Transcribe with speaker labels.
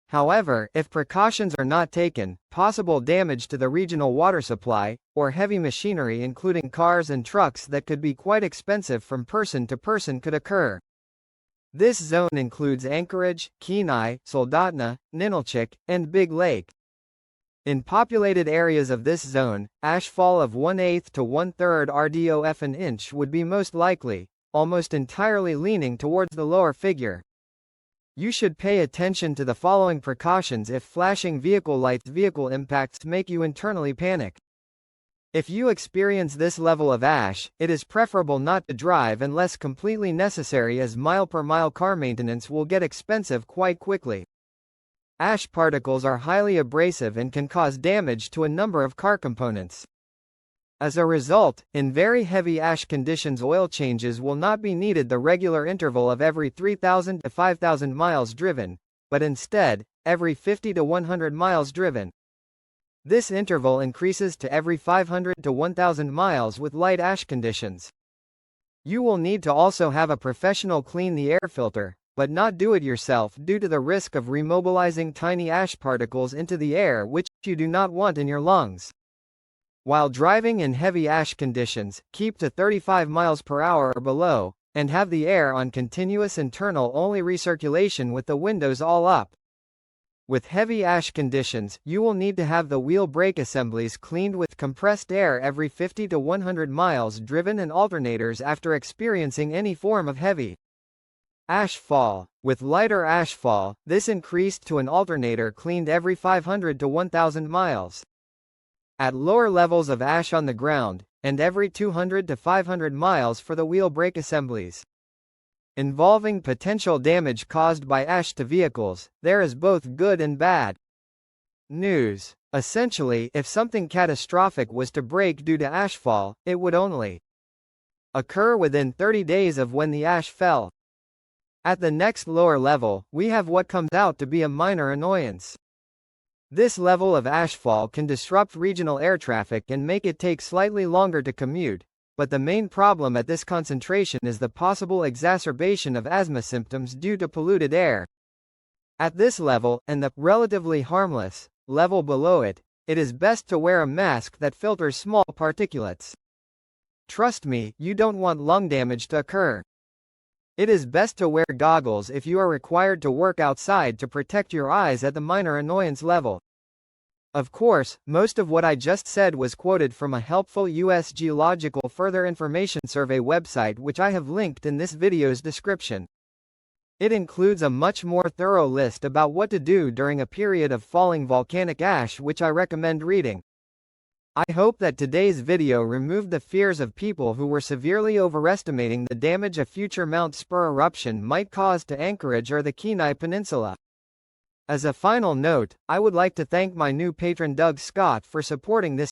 Speaker 1: However, if precautions are not taken, possible damage to the regional water supply, or heavy machinery including cars and trucks that could be quite expensive from person to person could occur. This zone includes Anchorage, Kenai, Soldotna, Ninilchik, and Big Lake. In populated areas of this zone, ashfall of 1/8 to 1/3 RDOF an inch would be most likely, almost entirely leaning towards the lower figure. You should pay attention to the following precautions if flashing vehicle lights vehicle impacts make you internally panic. If you experience this level of ash, it is preferable not to drive unless completely necessary, as mile-per-mile car maintenance will get expensive quite quickly. Ash particles are highly abrasive and can cause damage to a number of car components. As a result, in very heavy ash conditions, oil changes will not be needed the regular interval of every 3,000 to 5,000 miles driven, but instead, every 50 to 100 miles driven. This interval increases to every 500 to 1,000 miles with light ash conditions. You will need to also have a professional clean the air filter, but not do it yourself due to the risk of remobilizing tiny ash particles into the air, which you do not want in your lungs. While driving in heavy ash conditions, keep to 35 miles per hour or below, and have the air on continuous internal only recirculation with the windows all up. With heavy ash conditions, you will need to have the wheel brake assemblies cleaned with compressed air every 50 to 100 miles driven and alternators after experiencing any form of heavy ash fall. With lighter ash fall, this increased to an alternator cleaned every 500 to 1,000 miles. At lower levels of ash on the ground, and every 200 to 500 miles for the wheel brake assemblies. Involving potential damage caused by ash to vehicles, there is both good and bad news. Essentially, if something catastrophic was to break due to ashfall, it would only occur within 30 days of when the ash fell. At the next lower level, we have what comes out to be a minor annoyance. This level of ashfall can disrupt regional air traffic and make it take slightly longer to commute, but the main problem at this concentration is the possible exacerbation of asthma symptoms due to polluted air. At this level, and the relatively harmless level below it, it is best to wear a mask that filters small particulates. Trust me, you don't want lung damage to occur. It is best to wear goggles if you are required to work outside to protect your eyes at the minor annoyance level. Of course, most of what I just said was quoted from a helpful U.S. Geological Further Information Survey website, which I have linked in this video's description. It includes a much more thorough list about what to do during a period of falling volcanic ash, which I recommend reading. I hope that today's video removed the fears of people who were severely overestimating the damage a future Mount Spurr eruption might cause to Anchorage or the Kenai Peninsula. As a final note, I would like to thank my new patron Doug Scott for supporting this